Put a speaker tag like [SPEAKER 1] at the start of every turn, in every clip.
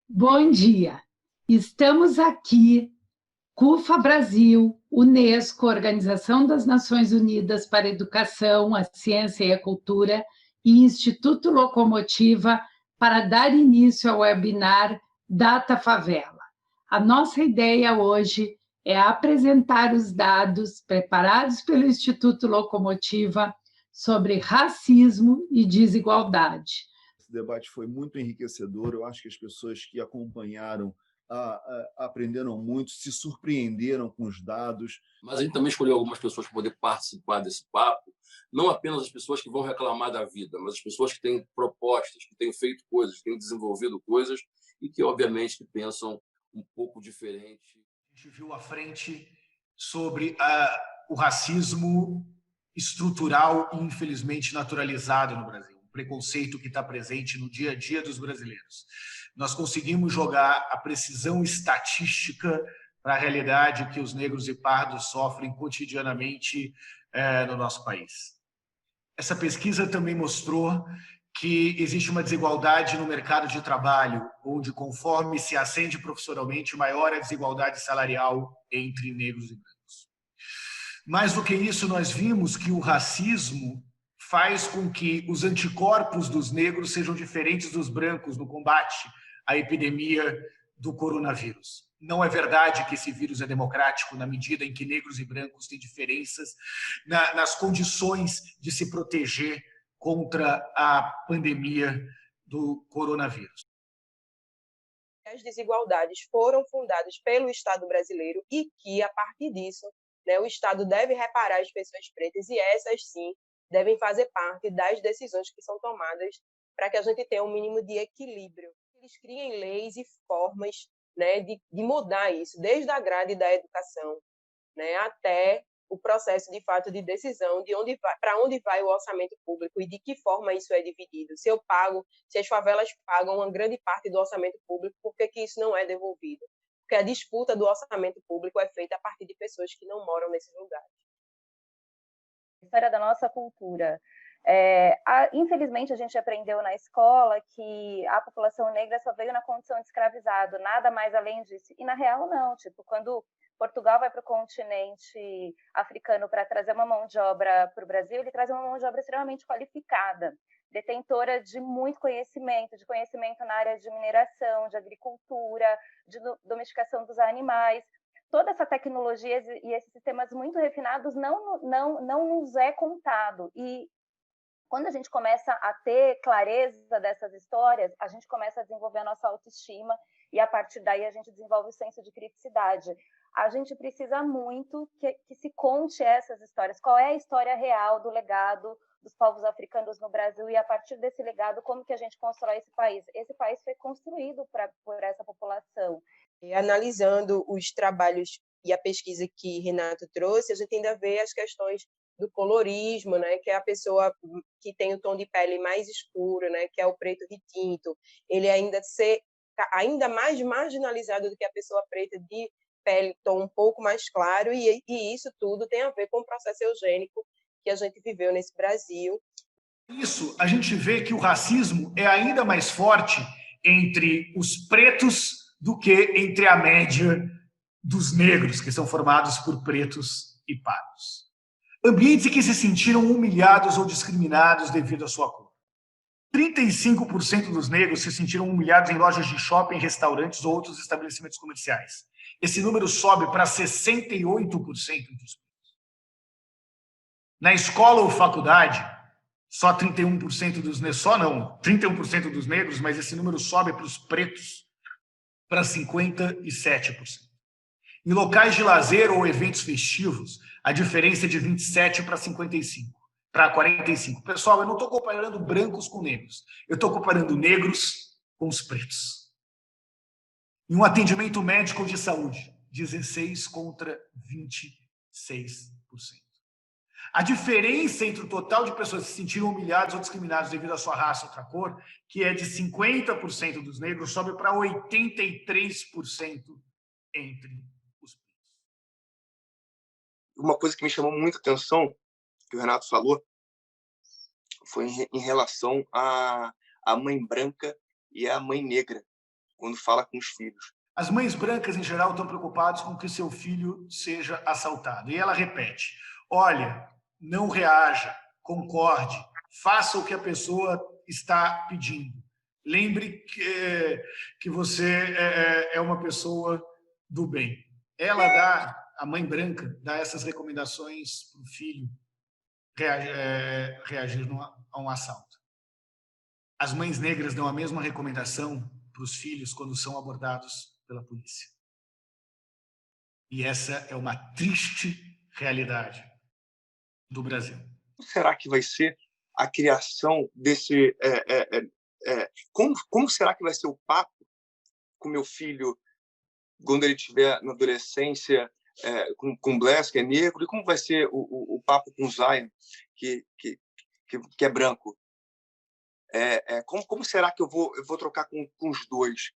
[SPEAKER 1] Bom dia. Estamos aqui, CUFA Brasil, Unesco, Organização das Nações Unidas para a Educação, a Ciência e a Cultura, e Instituto Locomotiva, para dar início ao webinar Data Favela. A nossa ideia hoje é apresentar os dados preparados pelo Instituto Locomotiva sobre racismo e desigualdade.
[SPEAKER 2] Esse debate foi muito enriquecedor. Eu acho que as pessoas que acompanharam aprenderam muito, se surpreenderam com os dados.
[SPEAKER 3] Mas a gente também escolheu algumas pessoas para poder participar desse papo, não apenas as pessoas que vão reclamar da vida, mas as pessoas que têm propostas, que têm feito coisas, que têm desenvolvido coisas e que, obviamente, que pensam um pouco diferente.
[SPEAKER 4] A gente viu à frente sobre o racismo estrutural e, infelizmente, naturalizado no Brasil. Um preconceito que está presente no dia a dia dos brasileiros. Nós conseguimos jogar a precisão estatística para a realidade que os negros e pardos sofrem cotidianamente no nosso país. Essa pesquisa também mostrou que existe uma desigualdade no mercado de trabalho, onde, conforme se ascende profissionalmente, maior é a desigualdade salarial entre negros e brancos. Mais do que isso, nós vimos que o racismo faz com que os anticorpos dos negros sejam diferentes dos brancos no combate à epidemia do coronavírus. Não é verdade que esse vírus é democrático na medida em que negros e brancos têm diferenças nas condições de se proteger contra a pandemia do coronavírus.
[SPEAKER 5] As desigualdades foram fundadas pelo Estado brasileiro e que, a partir disso, o Estado deve reparar as pessoas pretas e essas, sim, devem fazer parte das decisões que são tomadas para que a gente tenha um mínimo de equilíbrio. Eles criem leis e formas de mudar isso, desde a grade da educação até o processo de fato de decisão de para onde vai o orçamento público e de que forma isso é dividido. Se as favelas pagam uma grande parte do orçamento público, por que isso não é devolvido? Porque a disputa do orçamento público é feita a partir de pessoas que não moram nesses lugares.
[SPEAKER 6] História da nossa cultura. Infelizmente, a gente aprendeu na escola que a população negra só veio na condição de escravizado, nada mais além disso. E, na real, não. Quando Portugal vai para o continente africano para trazer uma mão de obra para o Brasil, ele traz uma mão de obra extremamente qualificada, detentora de muito conhecimento, na área de mineração, de agricultura, de domesticação dos animais. Toda essa tecnologia e esses sistemas muito refinados não nos é contado. E quando a gente começa a ter clareza dessas histórias, a gente começa a desenvolver a nossa autoestima e, a partir daí, a gente desenvolve o senso de criticidade. A gente precisa muito que se conte essas histórias. Qual é a história real do legado dos povos africanos no Brasil e, a partir desse legado, como que a gente constrói esse país? Esse país foi construído por essa população.
[SPEAKER 5] Analisando os trabalhos e a pesquisa que Renato trouxe, a gente ainda vê as questões do colorismo, que é a pessoa que tem o tom de pele mais escuro, que é o preto retinto, ele ainda mais marginalizado do que a pessoa preta de pele tom um pouco mais claro, e isso tudo tem a ver com o processo eugênico que a gente viveu nesse Brasil.
[SPEAKER 4] Isso, a gente vê que o racismo é ainda mais forte entre os pretos do que entre a média dos negros, que são formados por pretos e pardos. Ambientes em que se sentiram humilhados ou discriminados devido à sua cor. 35% dos negros se sentiram humilhados em lojas de shopping, restaurantes ou outros estabelecimentos comerciais. Esse número sobe para 68% dos pretos. Na escola ou faculdade, só 31% dos negros, 31% dos negros, mas esse número sobe para os pretos para 57%. Em locais de lazer ou eventos festivos, a diferença é de 27 para 45. Pessoal, eu não estou comparando brancos com negros. Eu estou comparando negros com os pretos. Em um atendimento médico de saúde, 16 contra 26%. A diferença entre o total de pessoas que se sentiram humilhadas ou discriminadas devido à sua raça ou outra cor, que é de 50% dos negros, sobe para 83% entre os pretos.
[SPEAKER 7] Uma coisa que me chamou muita atenção, que o Renato falou, foi em relação à mãe branca e à mãe negra. quando fala com os filhos.
[SPEAKER 4] As mães brancas, em geral, estão preocupadas com que seu filho seja assaltado. E ela repete: olha, não reaja, concorde, faça o que a pessoa está pedindo. Lembre que você é uma pessoa do bem. A mãe branca, dá essas recomendações para o filho reagir a um assalto. As mães negras dão a mesma recomendação para os filhos quando são abordados pela polícia. E essa é uma triste realidade do Brasil.
[SPEAKER 7] Será que vai ser a criação desse... Como será que vai ser o papo com meu filho quando ele estiver na adolescência, com o Bless, que é negro, e como vai ser o papo com o Zion, que é branco? Como será que eu vou trocar com os dois?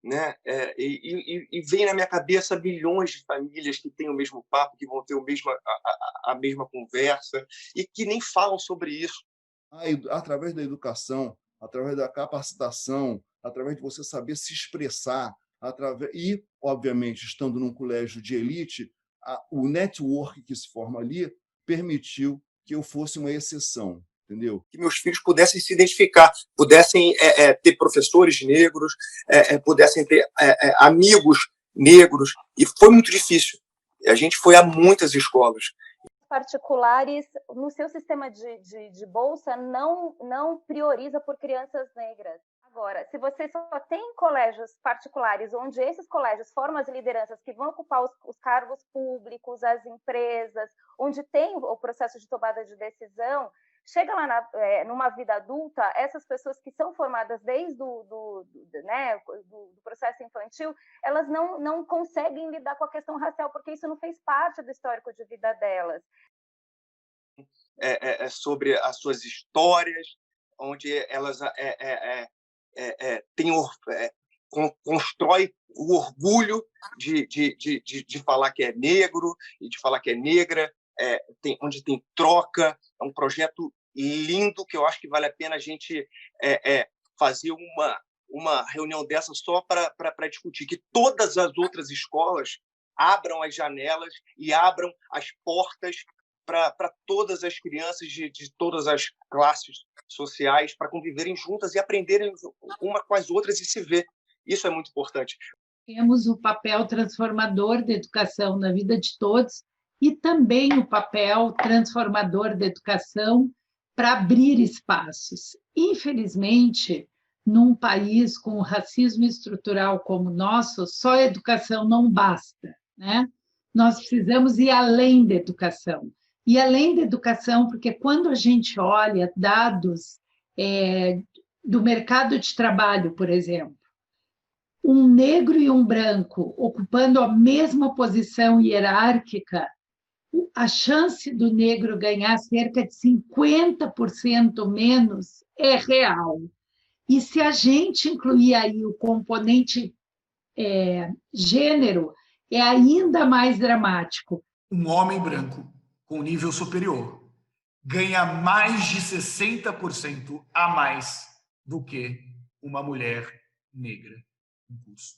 [SPEAKER 7] Né? E vem na minha cabeça milhões de famílias que têm o mesmo papo, que vão ter a mesma conversa e que nem falam sobre isso.
[SPEAKER 2] Através da educação, através da capacitação, através de você saber se expressar, e, obviamente, estando num colégio de elite, o network que se forma ali permitiu que eu fosse uma exceção. Entendeu?
[SPEAKER 7] Que meus filhos pudessem se identificar, pudessem ter professores negros, pudessem ter amigos negros, e foi muito difícil. A gente foi a muitas escolas.
[SPEAKER 6] Particulares, no seu sistema de bolsa, não prioriza por crianças negras. Agora, se você só tem colégios particulares, onde esses colégios formam as lideranças que vão ocupar os cargos públicos, as empresas, onde tem o processo de tomada de decisão, chega lá numa vida adulta, essas pessoas que são formadas desde do processo infantil, elas não conseguem lidar com a questão racial, porque isso não fez parte do histórico de vida delas.
[SPEAKER 7] Sobre as suas histórias, onde elas constrói o orgulho de falar que é negro e de falar que é negra, onde tem troca. É um projeto lindo que eu acho que vale a pena a gente fazer uma reunião dessa só para discutir, que todas as outras escolas abram as janelas e abram as portas para todas as crianças de todas as classes sociais, para conviverem juntas e aprenderem uma com as outras e se ver. Isso é muito importante.
[SPEAKER 1] Temos o papel transformador da educação na vida de todos e também o papel transformador da educação para abrir espaços. Infelizmente, num país com racismo estrutural como o nosso, só a educação não basta, né? Nós precisamos ir além da educação. E além da educação, porque quando a gente olha dados do mercado de trabalho, por exemplo, um negro e um branco ocupando a mesma posição hierárquica, a chance do negro ganhar cerca de 50% menos é real. E se a gente incluir aí o componente gênero, é ainda mais dramático.
[SPEAKER 4] Um homem branco com nível superior ganha mais de 60% a mais do que uma mulher negra em curso.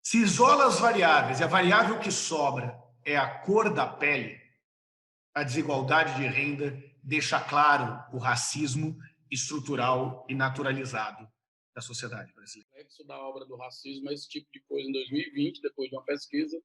[SPEAKER 4] Se isola as variáveis e a variável que sobra é a cor da pele, a desigualdade de renda deixa claro o racismo estrutural e naturalizado da sociedade brasileira.
[SPEAKER 8] O reflexo da obra do racismo é esse tipo de coisa em 2020, depois de uma pesquisa,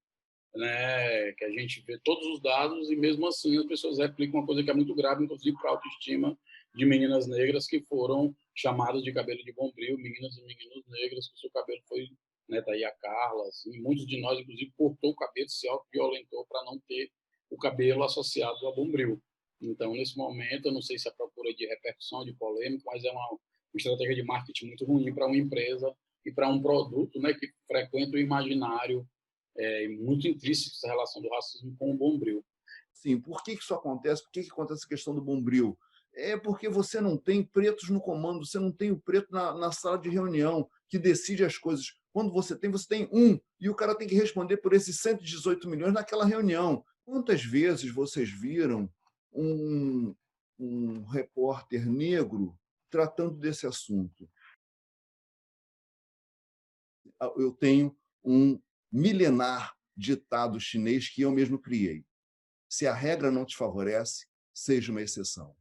[SPEAKER 8] né, que a gente vê todos os dados e, mesmo assim, as pessoas replicam uma coisa que é muito grave, inclusive para a autoestima de meninas negras que foram chamadas de cabelo de bombril, meninas e meninos negros, que o seu cabelo foi, né, tá aí a Carla, assim, muitos de nós, inclusive, cortou o cabelo, se auto-violentou para não ter o cabelo associado a bombril. Então, nesse momento, eu não sei se é procura de repercussão, de polêmica, mas é uma estratégia de marketing muito ruim para uma empresa e para um produto, né, que frequenta o imaginário muito intrínseco essa relação do racismo com o bombril.
[SPEAKER 2] Sim, por que isso acontece? Por que acontece a questão do bombril? É porque você não tem pretos no comando, você não tem o preto na sala de reunião que decide as coisas. Quando você tem um, e o cara tem que responder por esses 118 milhões naquela reunião. Quantas vezes vocês viram um repórter negro tratando desse assunto? eu tenho um milenar ditado chinês que eu mesmo criei. Se a regra não te favorece, seja uma exceção.